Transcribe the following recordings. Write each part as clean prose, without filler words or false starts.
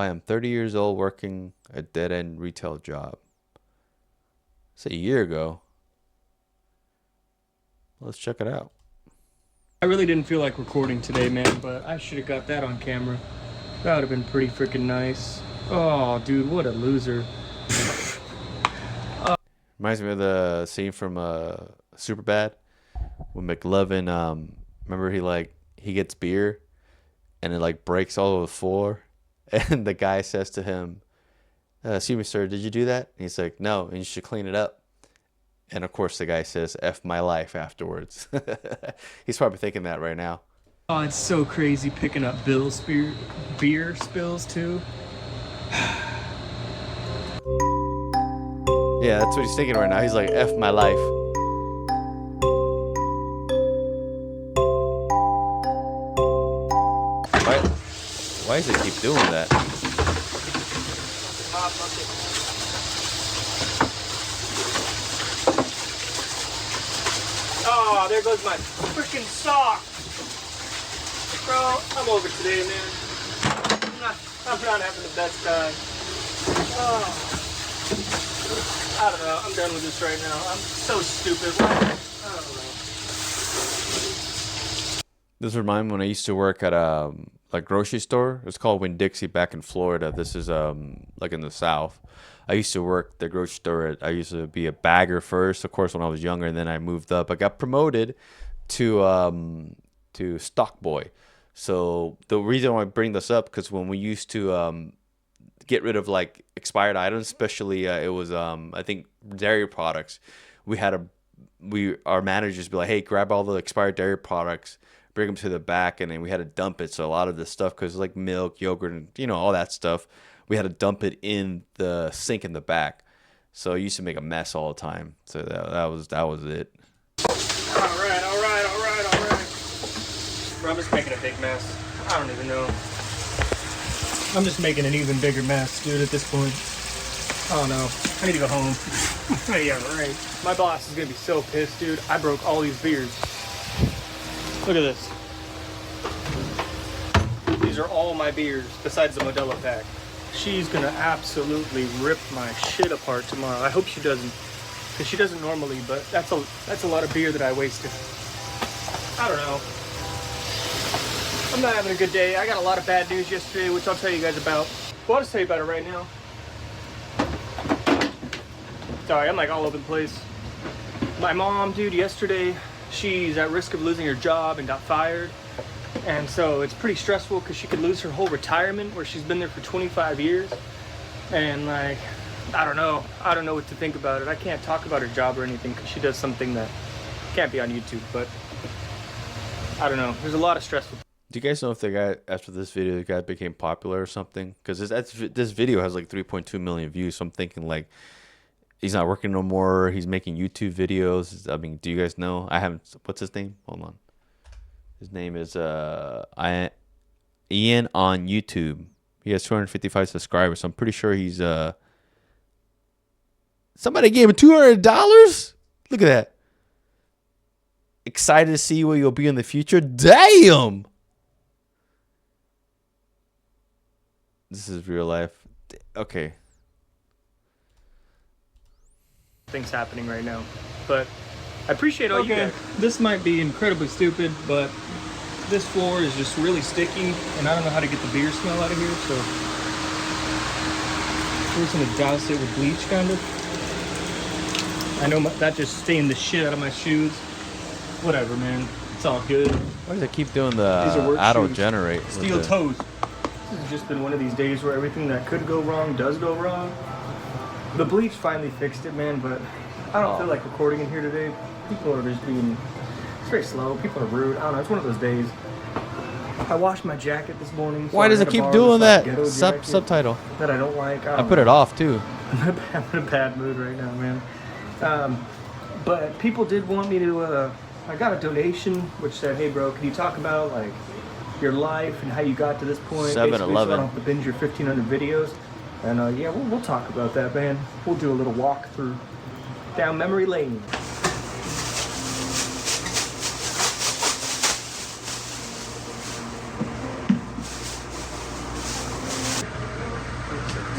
I am 30 years old working a dead-end retail job. It's a year ago. Let's check it out. I really didn't feel like recording today, man, but I should have got that on camera. That would have been pretty freaking nice. Oh, dude, what a loser. Reminds me of the scene from Superbad when McLovin, remember he gets beer and it like breaks all over the floor, and the guy says to him, "Excuse me, sir, did you do that?" And he's like, "No, and you should clean it up." And of course the guy says, "F my life" afterwards. He's probably thinking that right now. Oh, it's so crazy picking up beer spills too. Yeah, that's what he's thinking right now. He's like, "F my life." Why does it keep doing that? Oh, there goes my freaking sock. Bro, I'm over today, man. I'm not having the best time. Oh. I don't know. I'm done with this right now. I'm so stupid. I don't know. This reminds me when I used to work at a like grocery store. It's called Winn-Dixie back in Florida. This is like in the South. I used to work the grocery store. I used to be a bagger first, of course, when I was younger, and then I moved up. I got promoted to stock boy. So the reason why I bring this up, because when we used to get rid of like expired items, especially it was I think dairy products, our managers be like, "Hey, grab all the expired dairy products, bring them to the back," and then we had to dump it. So a lot of this stuff, because like milk, yogurt, and all that stuff, we had to dump it in the sink in the back. So it used to make a mess all the time. So that was it. All right. Bro, I'm just making a big mess. I don't even know. I'm just making an even bigger mess, dude, at this point. I don't know. I need to go home. Yeah, right. My boss is gonna be so pissed, dude. I broke all these beers. Look at this. These are all my beers, besides the Modelo pack. She's gonna absolutely rip my shit apart tomorrow. I hope she doesn't, because she doesn't normally, but that's a lot of beer that I wasted. I don't know. I'm not having a good day. I got a lot of bad news yesterday, which I'll tell you guys about. Well, I'll just tell you about it right now. Sorry, I'm like all over the place. My mom, dude, yesterday, she's at risk of losing her job and got fired. And so it's pretty stressful because she could lose her whole retirement where she's been there for 25 years. And like, I don't know what to think about it. I can't talk about her job or anything because she does something that can't be on YouTube, but I don't know. There's a lot of stressful. Do you guys know if the guy, after this video, the guy became popular or something? Because this video has like 3.2 million views. So I'm thinking like he's not working no more. He's making YouTube videos. I mean, do you guys know? I haven't. What's his name? Hold on. His name is IanOnYouTube. He has 255 subscribers. So I'm pretty sure he's somebody gave him $200. Look at that. Excited to see where you'll be in the future. Damn. This is real life. Okay. Things happening right now, but I appreciate all you guys. This might be incredibly stupid, but this floor is just really sticky, and I don't know how to get the beer smell out of here, so we're just gonna douse it with bleach, kind of. I know that just stained the shit out of my shoes. Whatever, man. It's all good. Why does it keep doing the auto-generate? Steel toes. This has just been one of these days where everything that could go wrong does go wrong. The bleach finally fixed it, man, but I don't feel like recording in here today. People are just being, it's very slow. People are rude. I don't know. It's one of those days. I washed my jacket this morning. So why does it keep doing that? Subtitle. That I don't like. I put it off, too. I'm in a bad mood right now, man. But people did want me to, I got a donation which said, "Hey bro, can you talk about like your life and how you got to this point? 7-Eleven. So I don't have to binge your 1,500 videos." And yeah, we'll talk about that, man. We'll do a little walk through down memory lane.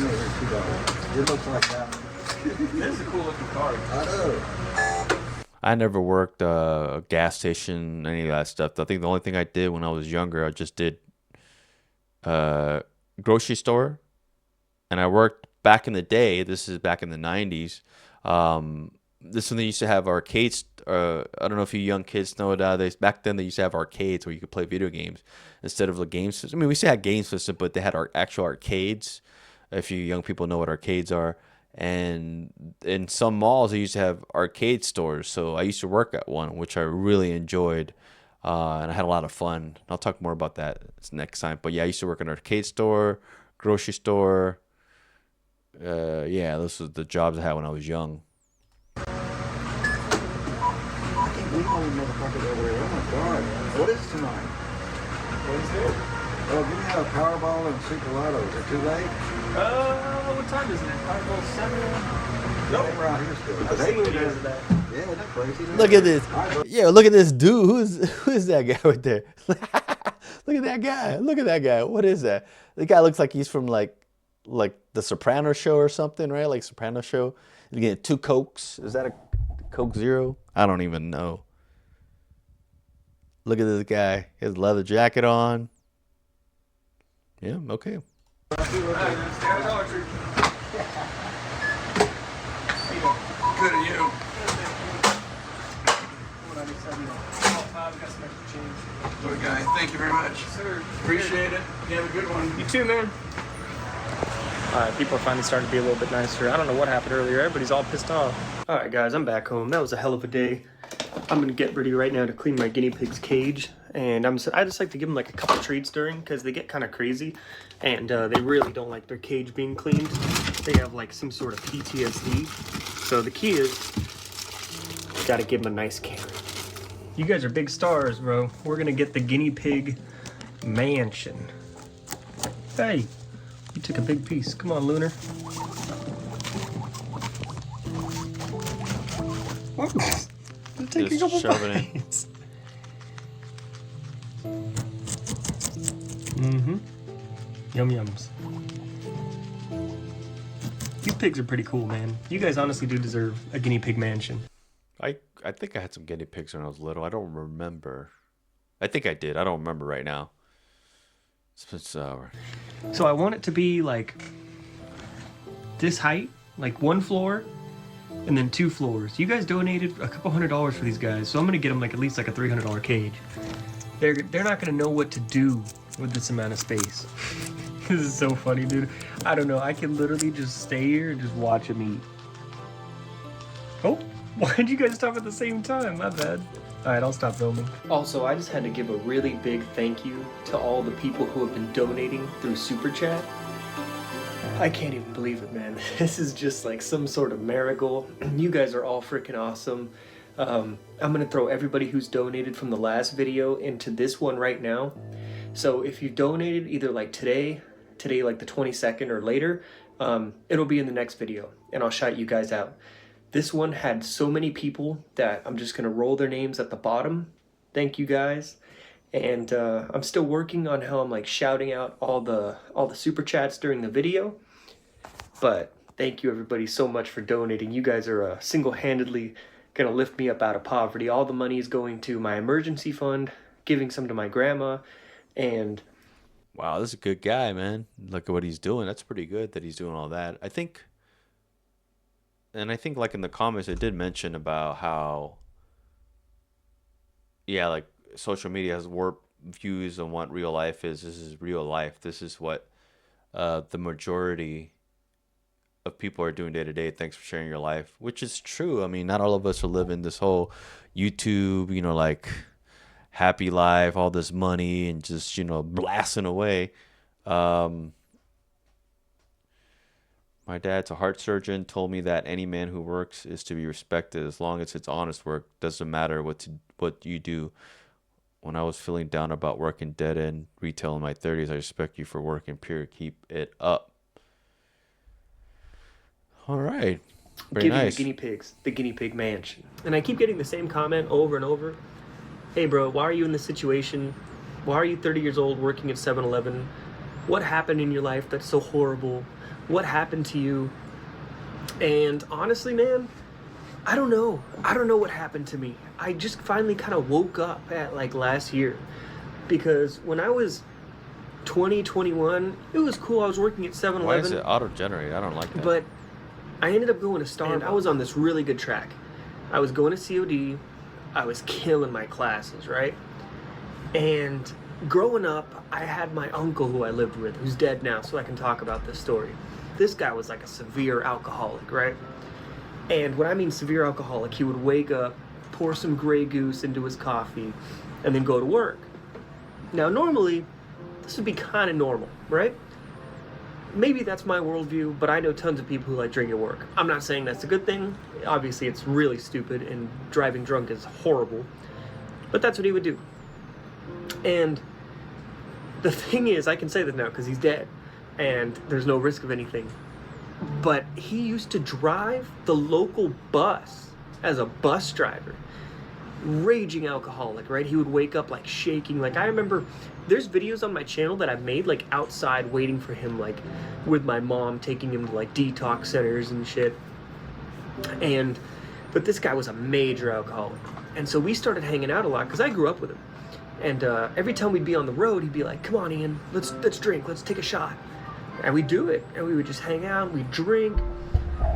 It looks like that. This is a cool looking car. I know. I never worked a gas station, any of that stuff. I think the only thing I did when I was younger, I just did grocery store, and I worked back in the day. This is back in the 90s. This one they used to have arcades. I don't know if you young kids know nowadays. Back then they used to have arcades where you could play video games instead of the game system. I mean, we still had game system, but they had our actual arcades. If you young people know what arcades are. And in some malls, they used to have arcade stores. So I used to work at one, which I really enjoyed. And I had a lot of fun. I'll talk more about that next time. But yeah, I used to work in an arcade store, grocery store. Yeah, those were the jobs I had when I was young. I think we only motherfuckers over there. Oh my God. What is tonight? Wednesday? Oh, give me a Powerball and Super Lotto. Is it too late? What time is it? Powerball 7? No, we're out here still. I've But they seen moved videos there. of that. Yeah, isn't that crazy? Look at this. Yeah, look at this dude. Who is that guy right there? Look at that guy. Look at that guy. What is that? The guy looks like he's from like the Soprano show or something, right? Like Soprano show. He's getting 2 Cokes. Is that a Coke Zero? I don't even know. Look at this guy. His leather jacket on. Yeah, okay. Good of you. Good guy. Thank you very much. Sir. Appreciate it. You have a good one. You too, man. Alright, people are finally starting to be a little bit nicer. I don't know what happened earlier. Everybody's all pissed off. Alright, guys, I'm back home. That was a hell of a day. I'm gonna get ready right now to clean my guinea pig's cage. And I just like to give them like a couple treats during, because they get kind of crazy. And they really don't like their cage being cleaned. They have like some sort of PTSD. So the key is, gotta give them a nice care. You guys are big stars, bro. We're gonna get the guinea pig mansion. Hey, you took a big piece. Come on, Lunar. Whoa. You're taking a Just couple shove it in. bites. Mm-hmm. Yum yums. You pigs are pretty cool, man. You guys honestly do deserve a guinea pig mansion. I think I had some guinea pigs when I was little. I don't remember. I think I did. I don't remember right now. So I want it to be like this height, like 1 floor, and then 2 floors. You guys donated a couple $100 for these guys, so I'm gonna get them like at least like a $300 cage. They're not gonna know what to do with this amount of space. This is so funny, dude. I don't know. I can literally just stay here and just watch them eat. Oh, why'd you guys stop at the same time? My bad. Alright, I'll stop filming. Also, I just had to give a really big thank you to all the people who have been donating through Super Chat. I can't even believe it, man. This is just like some sort of miracle. You guys are all freaking awesome. I'm gonna throw everybody who's donated from the last video into this one right now. So if you donated either like today like the 22nd or later, it'll be in the next video and I'll shout you guys out. This one had so many people that I'm just gonna roll their names at the bottom. Thank you guys. And I'm still working on how I'm like shouting out all the super chats during the video. But thank you everybody so much for donating. You guys are single-handedly gonna lift me up out of poverty. All the money is going to my emergency fund, giving some to my grandma, and wow, this is a good guy, man. Look at what he's doing. That's pretty good that he's doing all that. I think like in the comments, it did mention about how, yeah, like social media has warped views on what real life is. This is real life. This is what the majority of people are doing day to day. Thanks for sharing your life, which is true. I mean, not all of us are living this whole YouTube, like happy life, all this money, and just, blasting away. My dad's a heart surgeon, told me that any man who works is to be respected as long as it's honest work. Doesn't matter what you do. When I was feeling down about working dead end retail in my 30s, I respect you for working pure. Keep it up. All right. Very giving nice. the guinea pigs the guinea pig mansion. And I keep getting the same comment over and over. Hey bro, why are you in this situation? Why are you 30 years old working at 7-Eleven? what happened in your life that's so horrible? What happened to you? And honestly, man, I don't know. I don't know what happened to me. I just finally kind of woke up at like last year. Because when I was 20, 21, it was cool. I was working at 7-Eleven. Why is it auto-generated? I don't like that. But I ended up going to Starbucks. I was on this really good track. I was going to COD. I was killing my classes, right? And growing up, I had my uncle who I lived with, who's dead now, so I can talk about this story. This guy was like a severe alcoholic, right? And when I mean severe alcoholic, he would wake up, pour some Grey Goose into his coffee, and then go to work. Now, normally, this would be kind of normal, right? Maybe that's my worldview, but I know tons of people who like drinking at work. I'm not saying that's a good thing. Obviously, it's really stupid, and driving drunk is horrible. But that's what he would do. And the thing is, I can say this now because he's dead, and there's no risk of anything. But he used to drive the local bus as a bus driver. Raging alcoholic, right? He would wake up like shaking. Like I remember there's videos on my channel that I've made like outside waiting for him, like with my mom taking him to like detox centers and shit. But this guy was a major alcoholic. And so we started hanging out a lot because I grew up with him. And every time we'd be on the road, he'd be like, "Come on, Ian, let's drink, let's take a shot." And we'd do it, and we would just hang out, we'd drink.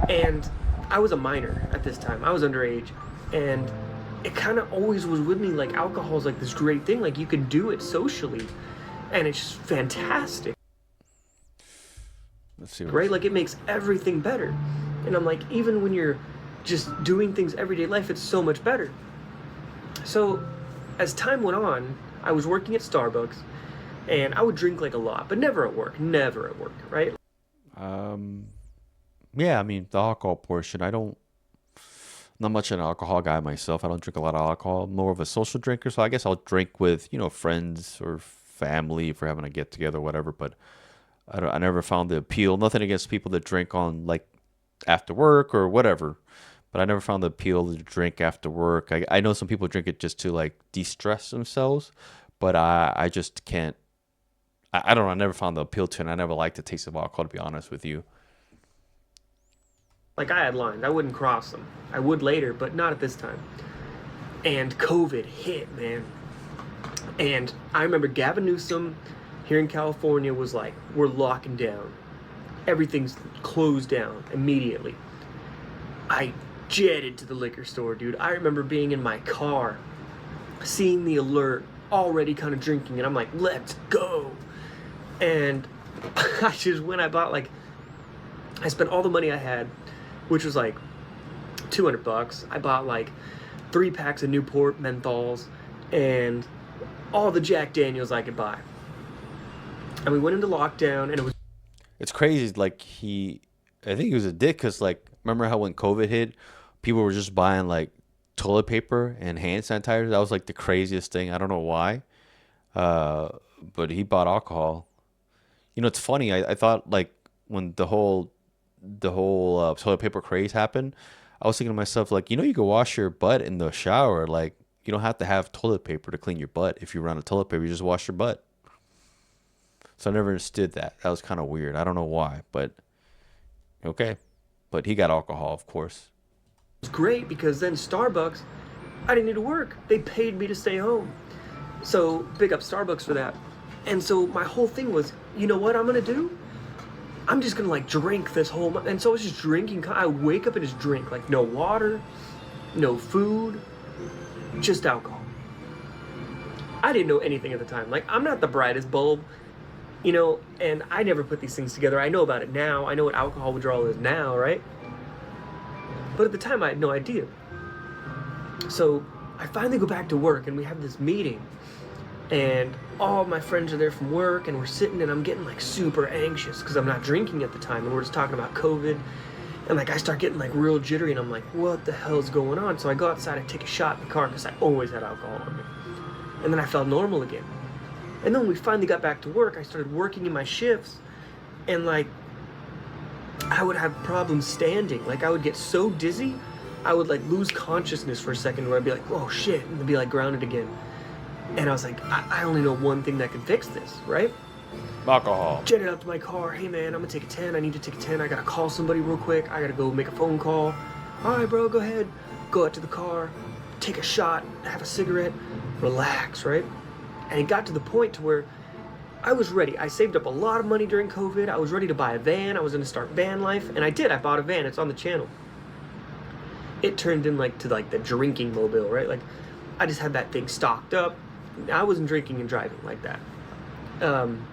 And I was a minor at this time. I was underage. And it kind of always was with me, like alcohol is like this great thing, like you can do it socially, and it's just fantastic. Let's see. Right? Like it makes everything better. And I'm like, even when you're just doing things everyday life, it's so much better. So as time went on, I was working at Starbucks, and I would drink like a lot, but never at work, right? Yeah, I mean, the alcohol portion, not much an alcohol guy myself. I don't drink a lot of alcohol. I'm more of a social drinker, so I guess I'll drink with, friends or family if we're having a get together or whatever, but I never found the appeal. Nothing against people that drink on like after work or whatever, but I never found the appeal to drink after work. I know some people drink it just to like de-stress themselves, but I just can't. I don't know. I never found the appeal to it, and I never liked the taste of alcohol, to be honest with you. Like I had lines, I wouldn't cross them. I would later, but not at this time. And COVID hit, man. And I remember Gavin Newsom here in California was like, we're locking down. Everything's closed down immediately. I jetted to the liquor store, dude. I remember being in my car, seeing the alert, already kind of drinking, and I'm like, let's go. And I spent all the money I had, which was like $200. I bought like 3 packs of Newport menthols and all the Jack Daniels I could buy. And we went into lockdown, and It's crazy. Like I think he was a dick because like, remember how when COVID hit, people were just buying like toilet paper and hand sanitizers? That was like the craziest thing. I don't know why. But he bought alcohol. It's funny. I thought like when the whole toilet paper craze happened, I was thinking to myself, like, you can wash your butt in the shower. Like, you don't have to have toilet paper to clean your butt. If you run out of toilet paper, you just wash your butt. So I never understood that. That was kind of weird. I don't know why, but okay. But he got alcohol, of course. it was great because then Starbucks, I didn't need to work. They paid me to stay home. So big up Starbucks for that. And so my whole thing was, you know what I'm going to do? I'm just going to like drink this whole month. And so I was just drinking. I would wake up and just drink, like no water, no food, just alcohol. I didn't know anything at the time. Like, I'm not the brightest bulb, and I never put these things together. I know about it now. I know what alcohol withdrawal is now, right? But at the time, I had no idea. So I finally go back to work, and we have this meeting, and all my friends are there from work, and we're sitting, and I'm getting like super anxious because I'm not drinking at the time, and we're just talking about COVID, and like I start getting like real jittery, and I'm like, what the hell's going on? So I go outside and take a shot in the car because I always had alcohol on me, and then I felt normal again. And then when we finally got back to work, I started working in my shifts, and like I would have problems standing. Like I would get so dizzy, I would like lose consciousness for a second, where I'd be like, oh shit, and then be like grounded again. And I was like, I only know one thing that can fix this, right? Alcohol. Jetted up to my car. Hey man, I'm gonna take a 10. I need to take a 10. I gotta call somebody real quick. I gotta go make a phone call. All right, bro, go ahead. Go out to the car, take a shot, have a cigarette, relax, right? And it got to the point to where I was ready. I saved up a lot of money during COVID. I was ready to buy a van. I was gonna start van life, and I did. I bought a van. It's on the channel. It turned in to the drinking mobile, right? Like, I just had that thing stocked up. I wasn't drinking and driving like that.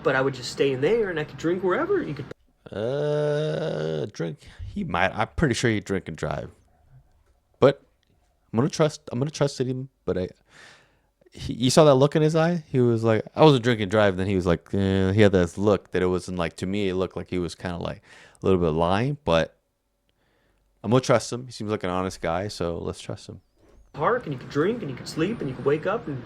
But I would just stay in there, and I could drink wherever. You could. Drink. He might. I'm pretty sure he drink and drive. But I'm gonna trust him. But you saw that look in his eye. He was like, I wasn't drinking and drive. Then he was like, he had this look that it wasn't like, to me, it looked like he was kind of like a little bit lying. But I'm gonna trust him. He seems like an honest guy, so let's trust him. Park, and you could drink, and you could sleep, and you could wake up, and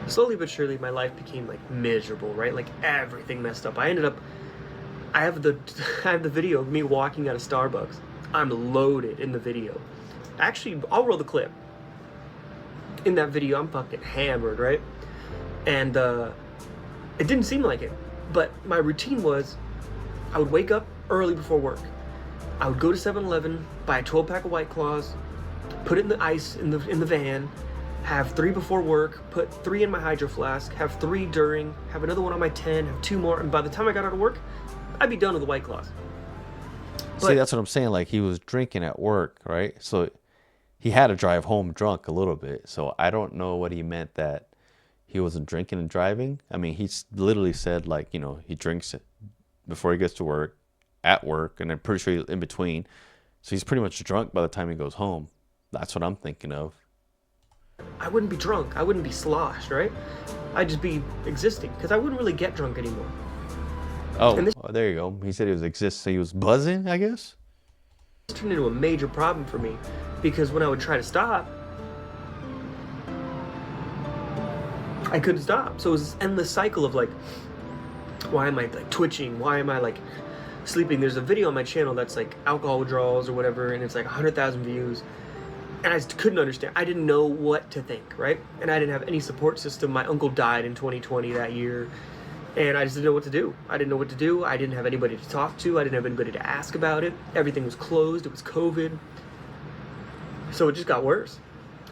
slowly but surely my life became like miserable, right? Like everything messed up. I have the video of me walking out of Starbucks. I'm loaded in the video. Actually, I'll roll the clip. In that video, I'm fucking hammered, right? And it didn't seem like it, but my routine was I would wake up early before work. I would go to 7-Eleven, buy a 12-pack of White Claws, put it in the ice in the van, have 3 before work, put 3 in my hydro flask, have 3 during, have another one on my 10, have 2 more, and by the time I got out of work, I'd be done with the White Claws. See, that's what I'm saying. Like, he was drinking at work, right? So he had to drive home drunk a little bit. So I don't know what he meant that he wasn't drinking and driving. I mean, he literally said, like, you know, he drinks it before he gets to work, at work, and I'm pretty sure in between. So he's pretty much drunk by the time he goes home. That's what I'm thinking of. I wouldn't be drunk. I wouldn't be sloshed, right? I'd just be existing, because I wouldn't really get drunk anymore. Oh, there you go. He said he was so he was buzzing, I guess? It turned into a major problem for me, because when I would try to stop, I couldn't stop. So it was this endless cycle of like, why am I like twitching? Why am I like sleeping? There's a video on my channel that's like alcohol withdrawals or whatever, and it's like 100,000 views. And I just couldn't understand. I didn't know what to think, right? And I didn't have any support system. My uncle died in 2020 that year, and I just didn't know what to do. I didn't know what to do. I didn't have anybody to talk to. I didn't have anybody to ask about it. Everything was closed. It was COVID. So it just got worse.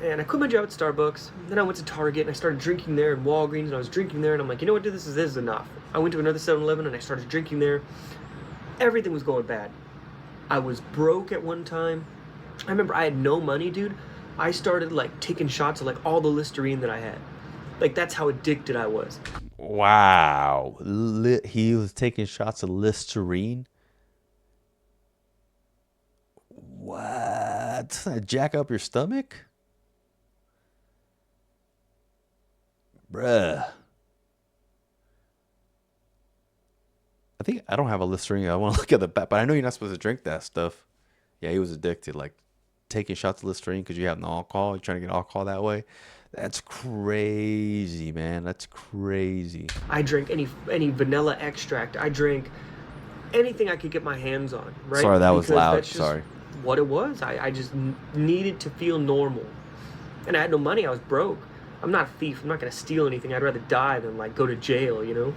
And I quit my job at Starbucks. Then I went to Target, and I started drinking there, and Walgreens, and I was drinking there, and I'm like, you know what, dude, this is enough. I went to another 7-Eleven, and I started drinking there. Everything was going bad. I was broke at one time. I remember I had no money, dude. I started like taking shots of like all the Listerine that I had. Like, that's how addicted I was. Wow. He was taking shots of Listerine? What? Doesn't that jack up your stomach? Bruh. I think I don't have a Listerine. I want to look at the back, but I know you're not supposed to drink that stuff. Yeah, he was addicted. Like, taking shots of Listerine because you have no alcohol. You're trying to get alcohol that way. That's crazy, man. That's crazy. I drank any vanilla extract. I drank anything I could get my hands on, right? Sorry, that was Because loud. that's just Sorry. what it was. I just needed to feel normal. And I had no money. I was broke. I'm not a thief. I'm not going to steal anything. I'd rather die than like go to jail, you know?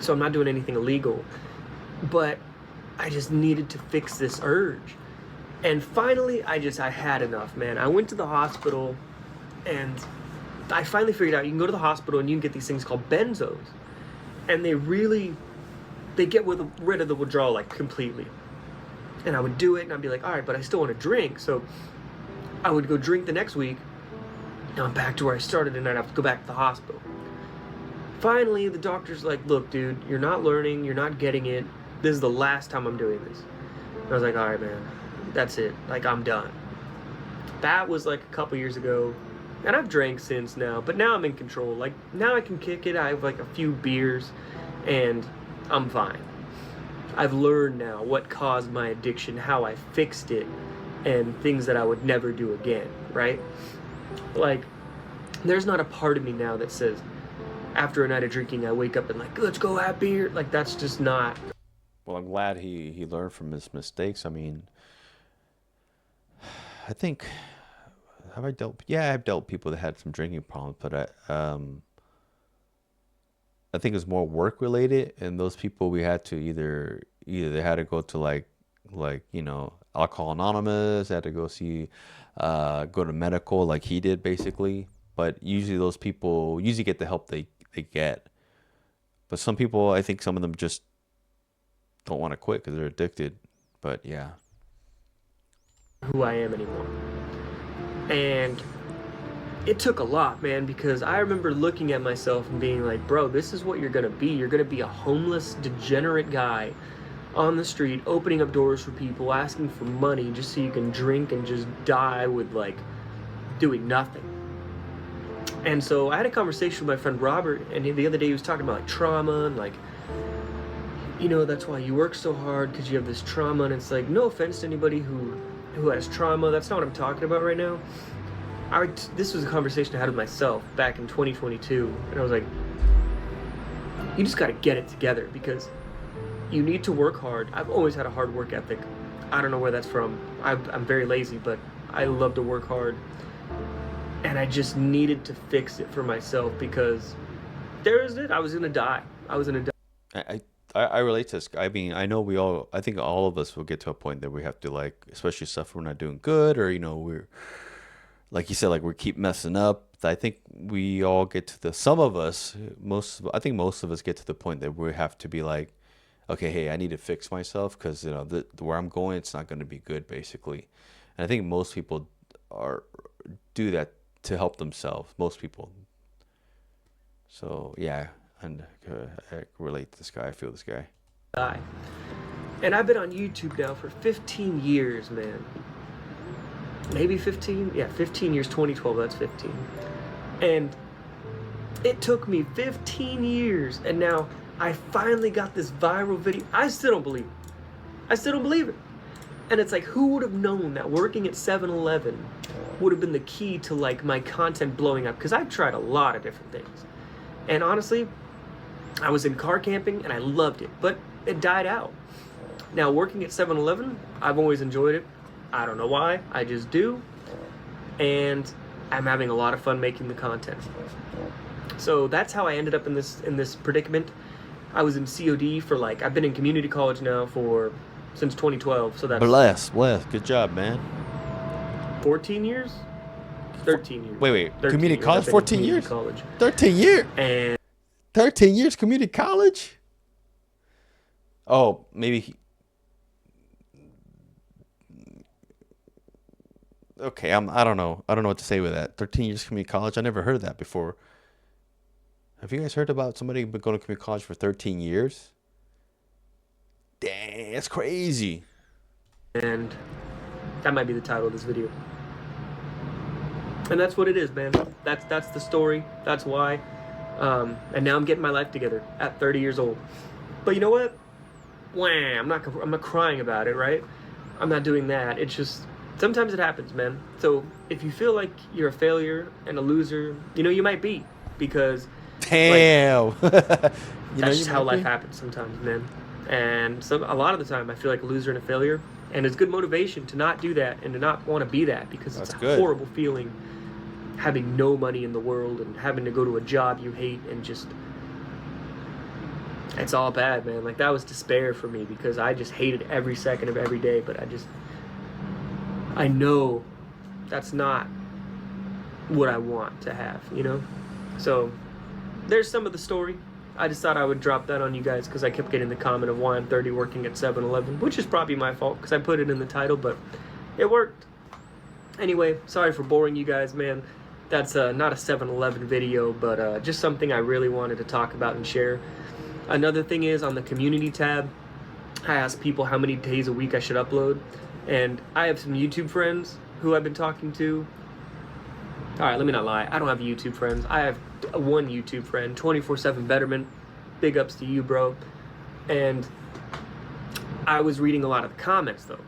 So I'm not doing anything illegal. But I just needed to fix this urge. And finally, I had enough, man. I went to the hospital, and I finally figured out you can go to the hospital and you can get these things called benzos. And they get rid of the withdrawal like completely. And I would do it, and I'd be like, all right, but I still want to drink. So I would go drink the next week, and I'm back to where I started, and I'd have to go back to the hospital. Finally, the doctor's like, look, dude, you're not learning, you're not getting it. This is the last time I'm doing this. And I was like, all right, man, that's it. Like, I'm done. That was like a couple years ago. And I've drank since now, but now I'm in control. Like, now I can kick it. I have like a few beers, and I'm fine. I've learned now what caused my addiction, how I fixed it, and things that I would never do again, right? Like, there's not a part of me now that says, after a night of drinking, I wake up and like, let's go have beer. Like, that's just not. Well, I'm glad he learned from his mistakes. I mean, I think, I've dealt with people that had some drinking problems, but I think it was more work related, and those people we had to either they had to go to Alcohol Anonymous, had to go see go to medical like he did basically. But usually those people usually get the help they get. But some people, I think some of them just don't want to quit because they're addicted. But yeah. Who I am anymore. And it took a lot, man, because I remember looking at myself and being like, bro, this is what you're gonna be. You're gonna be a homeless, degenerate guy on the street, opening up doors for people, asking for money just so you can drink and just die with, like, doing nothing. And so I had a conversation with my friend Robert, and the other day he was talking about, like, trauma and, like, you know, that's why you work so hard, because you have this trauma. And it's like, no offense to anybody who has trauma, that's not what I'm talking about right now. This was a conversation I had with myself back in 2022, and I was like, you just got to get it together, because you need to work hard. I've always had a hard work ethic. I don't know where that's from. I'm very lazy, but I love to work hard. And I just needed to fix it for myself, because I was gonna die. I relate to this. I mean, I think all of us will get to a point that we have to, like, especially stuff we're not doing good, or, we're, like you said, like we keep messing up. I think we all get to I think most of us get to the point that we have to be like, okay, hey, I need to fix myself, because, where I'm going, it's not going to be good, basically. And I think most people do that to help themselves. Most people. So yeah, and I relate to this guy. I feel this guy. Die. And I've been on YouTube now for 15 years, man. Maybe 15? Yeah, 15 years, 2012, that's 15. And it took me 15 years, and now I finally got this viral video. I still don't believe it. And it's like, who would have known that working at 7-Eleven would have been the key to, like, my content blowing up? Because I've tried a lot of different things. And honestly, I was in car camping and I loved it, but it died out. Now, working at 7-Eleven, I've always enjoyed it. I don't know why, I just do. And I'm having a lot of fun making the content. So that's how I ended up in this predicament. I was in COD for, like, I've been in community college now since 2012, so that's Bless. Good job, man. 14 years? 13 years. Wait. 13 Community years. college? I've been in 14 community years? college. 13 years? And 13 years community college? Oh, maybe okay, I don't know. I don't know what to say with that. 13 years community college? I never heard of that before. Have you guys heard about somebody been going to community college for 13 years? Dang, that's crazy. And that might be the title of this video. And that's what it is, man. That's the story. That's why. And now I'm getting my life together at 30 years old. But you know what? I'm not crying about it, right? I'm not doing that. It's just, sometimes it happens, man. So if you feel like you're a failure and a loser, you might be, because damn. that's just how life happens sometimes, man. And a lot of the time I feel like a loser and a failure, and it's good motivation to not do that and to not want to be that, because it's a horrible feeling having no money in the world and having to go to a job you hate, and just, it's all bad, man. Like, that was despair for me, because I just hated every second of every day. But I know that's not what I want to have, So there's some of the story. I just thought I would drop that on you guys, because I kept getting the comment of why I'm 30 working at 7-Eleven, which is probably my fault, because I put it in the title, but it worked. Anyway, sorry for boring you guys, man. That's not a 7-Eleven video, but just something I really wanted to talk about and share. Another thing is, on the community tab, I asked people how many days a week I should upload. And I have some YouTube friends who I've been talking to. Alright, let me not lie. I don't have YouTube friends. I have one YouTube friend, 24/7 Betterment. Big ups to you, bro. And I was reading a lot of the comments, though,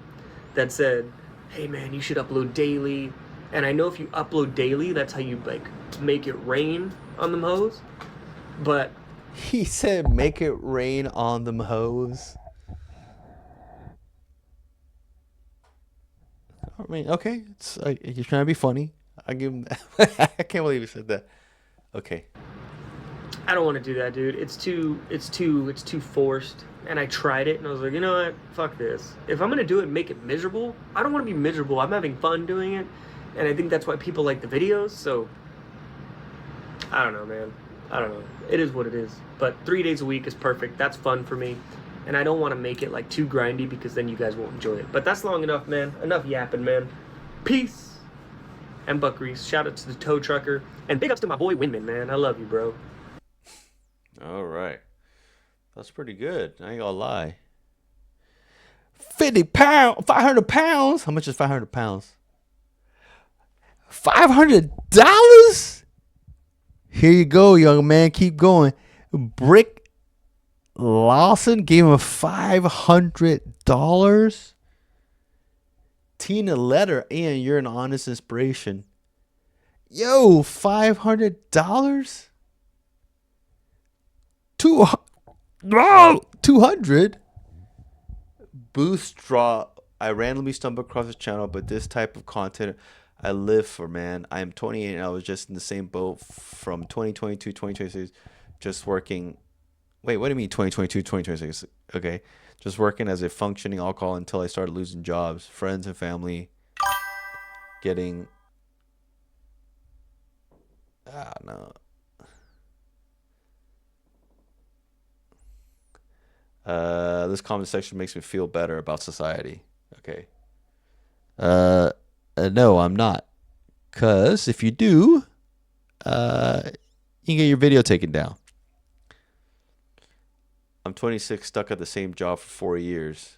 that said, hey, man, you should upload daily. And I know if you upload daily, that's how you, like, make it rain on them hoes. But he said make it rain on them hoes. I mean, okay, it's you're trying to be funny. I give him that. I can't believe he said that. Okay. I don't want to do that, dude. It's too forced. And I tried it, and I was like, you know what? Fuck this. If I'm gonna do it, make it miserable. I don't want to be miserable. I'm having fun doing it, and I think that's why people like the videos. So I don't know, man. I don't know. It is what it is. But 3 days a week is perfect. That's fun for me. And I don't want to make it like too grindy because then you guys won't enjoy it. But that's long enough, man. Enough yapping, man. Peace. And Buck Reese. Shout out to the tow trucker. And big ups to my boy Winman, man. I love you, bro. All right. That's pretty good. I ain't gonna lie. 50 pounds, 500 pounds. How much is 500 pounds? $500? Here you go, young man. Keep going. Brick Lawson gave him $500. Tina Letter, and you're an honest inspiration. Yo, $500? 200? Boost draw. I randomly stumbled across this channel, but this type of content I live for, man. I am 28 and I was just in the same boat from 2022, 2026, just working. Wait, what do you mean 2022, 2026? Okay. Just working as a functioning alcoholic until I started losing jobs, friends and family getting, I don't know. This comment section makes me feel better about society. Okay. No, I'm not. Cause if you do, you can get your video taken down. I'm 26, stuck at the same job for 4 years.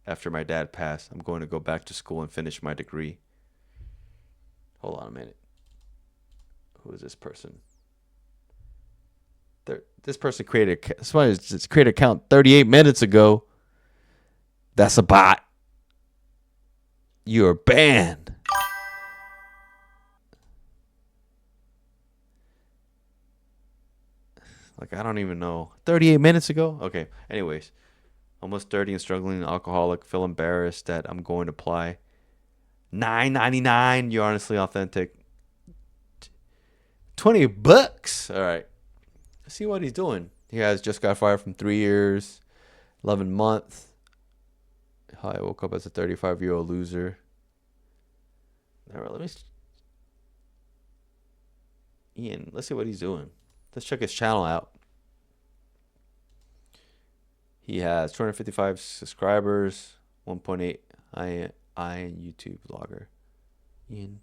After my dad passed, I'm going to go back to school and finish my degree. Hold on a minute. Who is this person? This person somebody just created an account 38 minutes ago. That's a bot. You're banned. Like, I don't even know. 38 minutes ago? Okay. Anyways. Almost 30 and struggling alcoholic. Feel embarrassed that I'm going to apply. $9.99. You're honestly authentic. $20. All right. Let's see what he's doing. He has just got fired from 3 years. 11 months. I woke up as a 35-year-old loser. All right, Ian, let's see what he's doing. Let's check his channel out. He has 255 subscribers, 1.8 IanOnYouTube vlogger. Ian.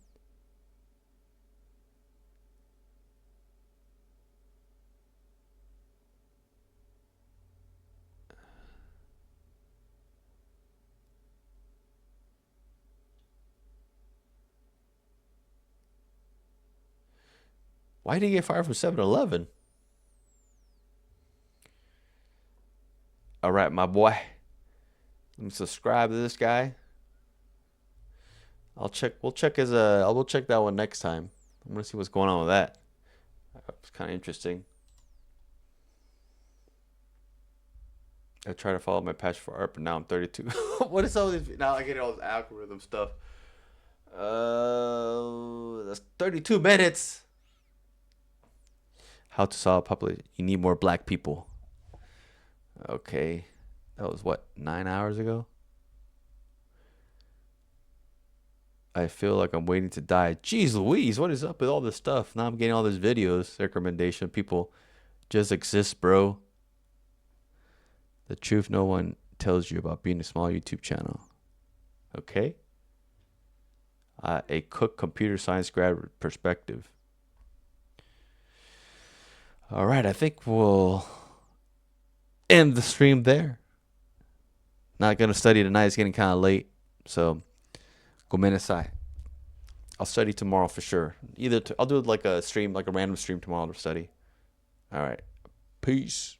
Why did he get fired from 7-Eleven? All right, my boy. Let me subscribe to this guy. We'll check that one next time. I'm gonna see what's going on with that. It's kind of interesting. I try to follow my passion for art, but now I'm 32. What is all this? Now I get all this algorithm stuff. That's 32 minutes. How to solve population? You need more black people. Okay, that was what, 9 hours ago? I feel like I'm waiting to die. Jeez Louise, what is up with all this stuff? Now I'm getting all these videos, recommendation. People just exist, bro. The truth no one tells you about being a small YouTube channel. Okay. A cook computer science grad perspective. All right, I think we'll end the stream there. Not going to study tonight. It's getting kind of late. So, gomenasai. I'll study tomorrow for sure. I'll do like a stream, like a random stream tomorrow to study. All right. Peace.